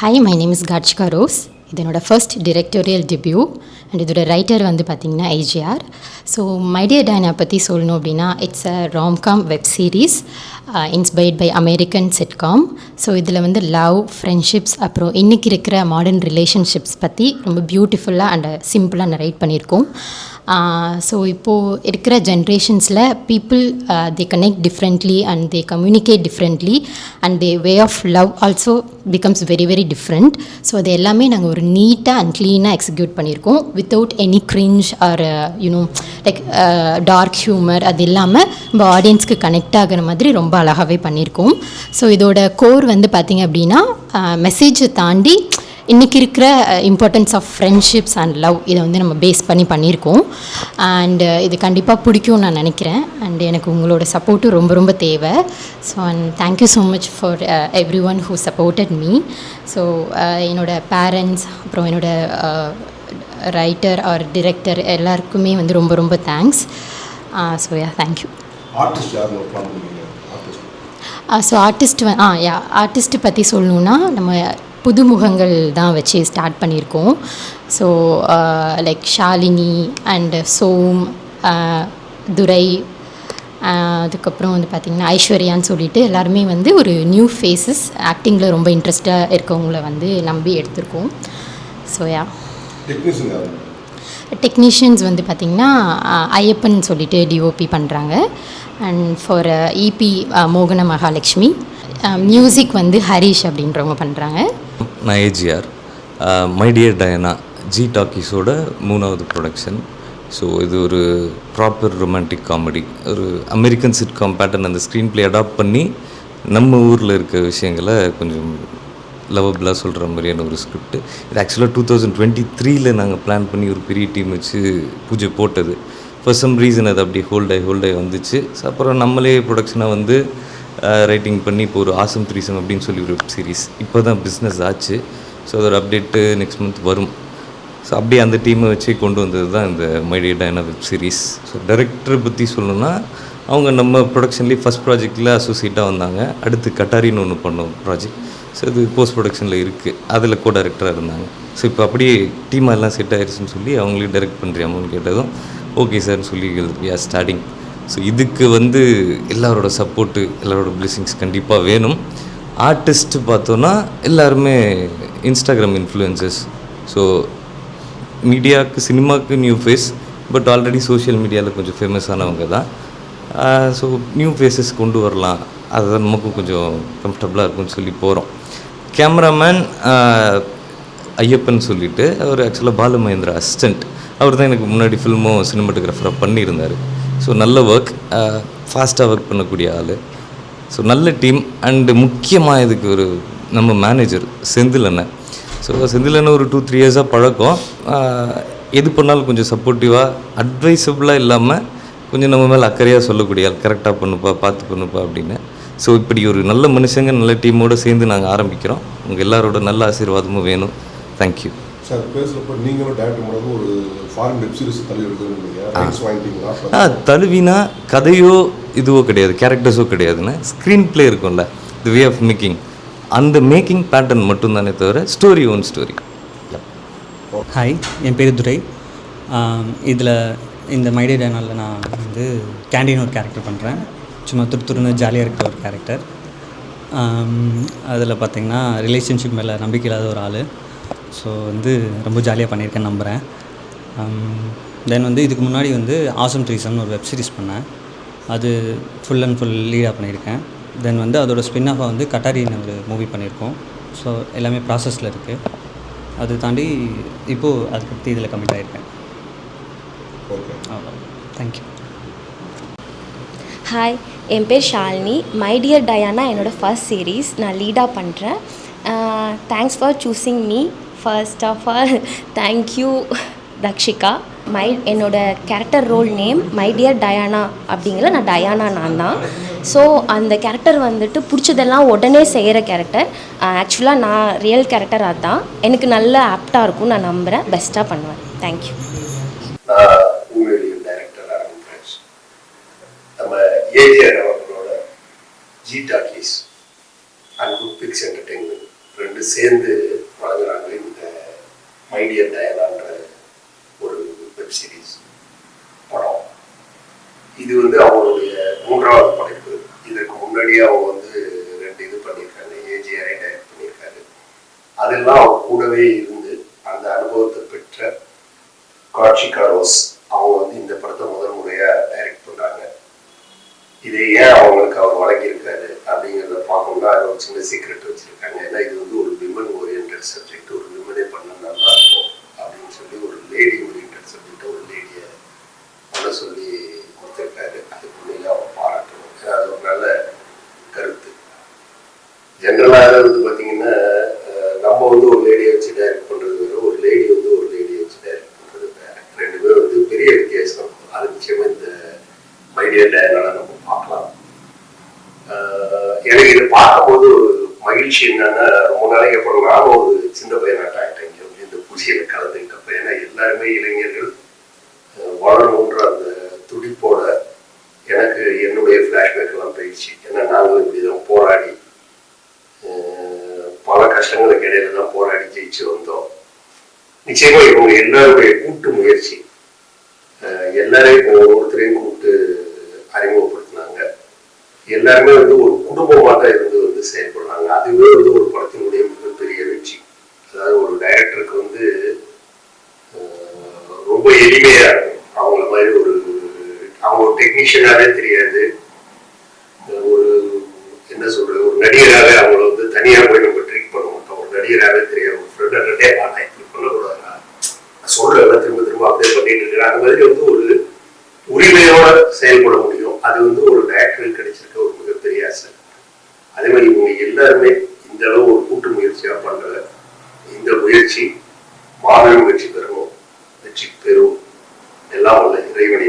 Hi, my name is Dakshika Rose. இது என்னோடய first directorial debut and இதோட ரைட்டர் வந்து பார்த்திங்கன்னா IGR. So my dear Diana பற்றி சொல்லணும் அப்படின்னா, it's a romcom web series inspired by American sitcom. So இதில் வந்து லவ், ஃப்ரெண்ட்ஷிப்ஸ், அப்புறம் இன்றைக்கி இருக்கிற மாடர்ன் ரிலேஷன்ஷிப்ஸ் பற்றி ரொம்ப பியூட்டிஃபுல்லாக அண்ட் சிம்பிளாக நரேட் பண்ணியிருக்கோம். ஸோ இப்போது இருக்கிற ஜென்ரேஷன்ஸில் people they connect differently and they communicate differently and they way of love also becomes very very different. So அது எல்லாமே நாங்கள் ஒரு நீட்டாக அண்ட் க்ளீனாக எக்ஸிக்யூட் பண்ணியிருக்கோம் without any cringe or you know like dark humour. அது இல்லாமல் நம்ம ஆடியன்ஸ்க்கு கனெக்ட் ஆகிற மாதிரி ரொம்ப அழகாகவே பண்ணியிருக்கோம். ஸோ இதோட கோர் வந்து பார்த்திங்க அப்படின்னா மெசேஜை தாண்டி இன்றைக்கி இருக்கிற importance of friendships and love இதை வந்து நம்ம பேஸ் பண்ணியிருக்கோம். அண்ட் இது கண்டிப்பாக பிடிக்கும்னு நான் நினைக்கிறேன். அண்ட் எனக்கு உங்களோட சப்போர்ட்டும் ரொம்ப ரொம்ப தேவை. So and thank you so much for everyone who supported me. So என்னோடய பேரண்ட்ஸ், அப்புறம் என்னோடய ரைட்டர் ஆர் டிரெக்டர் எல்லாருக்குமே வந்து ரொம்ப ரொம்ப thanks. So thank you. So artist பற்றி சொல்லணுன்னா, நம்ம புதுமுகங்கள் தான் வச்சு ஸ்டார்ட் பண்ணியிருக்கோம். So like Shalini and Som, Durai, அதுக்கப்புறம் வந்து பார்த்திங்கன்னா ஐஸ்வர்யான்னு சொல்லிட்டு எல்லாருமே வந்து ஒரு நியூ ஃபேஸஸ், ஆக்டிங்கில் ரொம்ப இன்ட்ரெஸ்டாக இருக்கவங்கள வந்து நம்பி எடுத்திருக்கோம். ஸோ டெக்னீஷியன்ஸ் வந்து பார்த்திங்கன்னா ஐயப்பன் சொல்லிட்டு டிஓபி பண்ணுறாங்க. அண்ட் ஃபார் இபி மோகன மகாலட்சுமி. மியூசிக் வந்து ஹரிஷ் அப்படின்றவங்க பண்ணுறாங்க. நான் AGR. My dear Diana G டாக்கீஸோட 3வது ப்ரொடக்ஷன். ஸோ இது ஒரு ப்ராப்பர் ரொமான்டிக் காமெடி, ஒரு அமெரிக்கன் சிட்காம் பேட்டர்ன் அந்த ஸ்க்ரீன் ப்ளே அடாப்ட் பண்ணி நம்ம ஊரில் இருக்க விஷயங்களை கொஞ்சம் லவபிளாக சொல்கிற மாதிரியான ஒரு ஸ்கிரிப்ட். இது ஆக்சுவலாக 2023 நாங்கள் பிளான் பண்ணி ஒரு பெரிய டீம் வச்சு பூஜை போட்டது. ஃபார் சம் ரீசன் அது அப்படி ஹோல்டாகி வந்துச்சு. ஸோ அப்புறம் நம்மளே ப்ரொடக்ஷனாக வந்து ரைட்டிங் பண்ணி இப்போ ஒரு ஆசம் த்ரீசம் அப்படின்னு சொல்லி ஒரு வெப் சீரிஸ் இப்போ தான் பிஸ்னஸ் ஆச்சு. ஸோ அதோட அப்டேட்டு நெக்ஸ்ட் மந்த் வரும். ஸோ அப்படியே அந்த டீமை வச்சு கொண்டு வந்தது தான் இந்த my dear Diana web series. So டைரக்டரை பற்றி சொல்லணுன்னா, அவங்க நம்ம ப்ரொடக்ஷன்லேயே ஃபஸ்ட் ப்ராஜெக்டில் அசோசியேட்டாக வந்தாங்க. அடுத்து கட்டாரின்னு ஒன்று பண்ணோம் ப்ராஜெக்ட். ஸோ இது போஸ்ட் ப்ரொடக்ஷனில் இருக்குது, அதில் கோ டைரக்டராக இருந்தாங்க. ஸோ இப்போ அப்படியே டீமாக எல்லாம் செட் ஆகிடுச்சுன்னு சொல்லி அவங்களே டைரக்ட் பண்ணுறியாமோன்னு கேட்டதும் ஓகே சார்னு சொல்லி வி ஆர் ஸ்டார்டிங். ஸோ இதுக்கு வந்து எல்லாரோட சப்போர்ட்டு, எல்லாரோட பிளெஸிங்ஸ் கண்டிப்பாக வேணும். ஆர்டிஸ்ட்டு பார்த்தோன்னா எல்லாருமே இன்ஸ்டாகிராம் இன்ஃப்ளூயன்சர்ஸ். ஸோ மீடியாவுக்கு, சினிமாவுக்கு new face, but already social மீடியாவில் கொஞ்சம் ஃபேமஸானவங்க தான். ஸோ நியூ ஃபேஸஸ் கொண்டு வரலாம், அதுதான் நமக்கும் கொஞ்சம் கம்ஃபர்டபுளாக இருக்கும்னு சொல்லி போகிறோம். கேமராமேன் ஐயப்பன் சொல்லிட்டு, அவர் ஆக்சுவலாக பாலு மகேந்திரா அசிஸ்டண்ட். அவர் தான் எனக்கு முன்னாடி ஃபில்மும் சினிமாட்டோகிராஃபராக பண்ணியிருந்தார். ஸோ நல்ல ஒர்க், ஃபாஸ்ட்டாக ஒர்க் பண்ணக்கூடிய ஆள். ஸோ நல்ல டீம். அண்டு முக்கியமாக இதுக்கு ஒரு நம்ம மேனேஜர் செந்தில் அண்ணன். ஸோ செந்தில் அண்ணன் ஒரு 2-3 இயர்ஸாக பழக்கம். எது பண்ணாலும் கொஞ்சம் சப்போர்ட்டிவாக, அட்வைசபிளாக இல்லாமல் கொஞ்சம் நம்ம மேலே அக்கறையாக சொல்லக்கூடிய ஆள். கரெக்டாக பண்ணுப்பா, பார்த்து பண்ணுப்பா அப்படின்னு. ஸோ இப்படி ஒரு நல்ல மனுஷங்க, நல்ல டீமோடு சேர்ந்து நாங்கள் ஆரம்பிக்கிறோம். உங்கள் எல்லாரோட நல்ல ஆசீர்வாதமும் வேணும். Thank you sir. பேசுகிறப்ப நீங்களும் டேரக்டர் மூலமாக ஒரு ஃபாரின் வெப் சீரிஸ் தழுவினா கதையோ இதுவோ கிடையாது, கேரக்டர்ஸோ கிடையாதுன்னு ஸ்க்ரீன் ப்ளே இருக்கும்ல, தி வே ஆஃப் மேக்கிங், அந்த மேக்கிங் பேட்டர்ன் மட்டும்தானே தவிர ஸ்டோரி ஓன் ஸ்டோரி. ஹாய், என் பேர் துரை. இதில் இந்த மை டியர் டயனாவில் நான் வந்து கேண்டீன் ஒரு கேரக்டர் பண்ணுறேன். சும்மா துருன்னு ஜாலியாக இருக்கிற ஒரு கேரக்டர். அதில் பார்த்திங்கன்னா ரிலேஷன்ஷிப் மேலே நம்பிக்கை இல்லாத ஒரு ஆள். ஸோ வந்து ரொம்ப ஜாலியாக பண்ணியிருக்கேன்னு நம்புகிறேன். தென் வந்து இதுக்கு முன்னாடி வந்து ஆசம் த்ரீசம்னு ஒரு வெப் சீரிஸ் பண்ணேன். அது ஃபுல் அண்ட் ஃபுல் லீடாக பண்ணியிருக்கேன். தென் வந்து அதோட ஸ்பின் ஆஃபாக வந்து கட்டாரின்னு ஒரு மூவி பண்ணியிருக்கோம். ஸோ எல்லாமே ப்ராசஸில் இருக்குது. அது தாண்டி இப்போது அதை பற்றி இதில் கமிட் ஆகிருக்கேன். தேங்க்யூ. ஹாய், என் பேர் ஷாலினி. மை டியர் டயானா என்னோடய ஃபர்ஸ்ட் சீரீஸ் நான் லீடாக பண்ணுறேன். Thanks for choosing me. First of all thank you Dakshika. என்னோடய character role name my dear Diana அப்படிங்கிற நான் டயானா நான் தான். ஸோ அந்த கேரக்டர் வந்துட்டு பிடிச்சதெல்லாம் உடனே செய்கிற கேரக்டர். ஆக்சுவலாக நான் ரியல் கேரக்டர் அதுதான். எனக்கு நல்ல ஆப்டாக இருக்கும், நான் நம்புகிறேன். பெஸ்ட்டாக பண்ணுவேன். தேங்க்யூ. உங்களுடைய டைரக்டர் நம்ம ஏஜிஆர் அவர்களோட G Talkies and Good Picks Entertainment ரெண்டு சேர்ந்து வழங்குறாங்க இந்த மை டியர் டயனான்ற ஒரு வெப் சீரிஸ் படம். இது வந்து அவங்களுடைய 3வது படைப்பு. இதற்கு முன்னாடியே அவங்க வந்து 2 இது பண்ணியிருக்காங்க, ஏஜிஆரை டைரக்ட் பண்ணியிருக்காரு. அதெல்லாம் அவங்க கூடவே இருந்து அந்த அனுபவத்தை பெற்ற காட்சிகா ரோஸ் அவங்க வந்து இந்த படத்தை முதல் முறையாக டைரக்ட் பண்ணுறாங்க. இதை ஏன் அவங்களுக்கு அவர் வழங்கியிருக்காரு அப்படிங்கிறத பார்க்கணும்னா அது ஒரு சின்ன சீக்ரெட் வச்சுருக்காங்க. ஏன்னா இது வந்து ஒரு விமன் ஓரியன்டட் சப்ஜெக்ட், ஒரு விமனே பண்ண நல்லா இருக்கும் அப்படின்னு சொல்லி ஒரு லேடி ஓரியன்டட் சப்ஜெக்டை ஒரு லேடியை பண்ண சொல்லி கொடுத்துருக்காரு. அதுக்கு உண்மையில அவங்க பாராட்டணும். ஏன்னா அது ஒரு நல்ல கருத்து. ஜென்ரலாக வந்து பார்த்தீங்கன்னா நம்ம வந்து ஒரு லேடியை வச்சு டைரக்ட் பண்ணுறது வேறு, ஒரு லேடி வந்து ஒரு லேடியை வச்சு டைரக்ட் பண்ணுறது வேறு. 2 பேரும் வந்து பெரிய வித்தியாசம். அது நிச்சயமாக இந்த மை டியர் டயனால நம்ம பார்க்கலாம். எனக்கு இதை பார்க்கும்போது ஒரு மகிழ்ச்சி என்னன்னா, ரொம்ப நாளைக்கு அப்புறம் நானும் ஒரு சின்ன பையனாட்டம் ஆகிட்டேன் இங்கே இந்த பூஜையில் கலந்துக்கிட்டப்ப. ஏன்னா எல்லாருமே இளைஞர்கள் வளரணுன்ற அந்த துடிப்போட எனக்கு என்னுடைய ஃப்ளாஷ்பேக் எல்லாம் போயிடுச்சு. ஏன்னா நாங்களும் இப்படிதான் போராடி பல கஷ்டங்களுக்கு இடையில தான் போராடி ஜெயிச்சு வந்தோம். நிச்சயமா இவங்க எல்லாருடைய கூட்டு முயற்சி, எல்லாரையும் ஒவ்வொருத்தரையும் கூப்பிட்டு அறிமுகப்படுத்தினாங்க. எல்லாருமே வந்து ஒரு குடும்பமாக தான் இருந்து வந்து செயல்படுறாங்க. அதுவே வந்து ஒரு படத்தினுடைய மிகப்பெரிய வெற்றி. அதாவது ஒரு டைரக்டருக்கு வந்து ரொம்ப எளிமையா இருக்கும். அவங்கள மாதிரி அவங்க ஒரு டெக்னீஷியனாவே தெரியாது, ஒரு என்ன சொல்றது, ஒரு நடிகராகவே அவங்கள வந்து தனியாக போய் நம்ம ட்ரீட் பண்ண மாட்டோம். ஒரு நடிகராகவே தெரியாது, ஒரு ஃப்ரெண்டே நான் இப்படி பண்ணக்கூடாது, சொல்றேன் திரும்ப திரும்ப அப்படியே பண்ணிட்டு இருக்கிறேன். அந்த மாதிரி வந்து ஒரு உரிமையோட செயல்பட முடியும். அது வந்து ஒரு டைரக்டருக்கு கிடைச்சிருக்க ஒரு மிகப்பெரிய ஆசை. அதே மாதிரி இவங்க எல்லாருமே இந்த அளவு ஒரு கூட்டு முயற்சியா பண்ற இந்த முயற்சி மாபெரும் வெற்றி பெறணும், வெற்றி பெறும். எல்லாம் உள்ள இறைவனை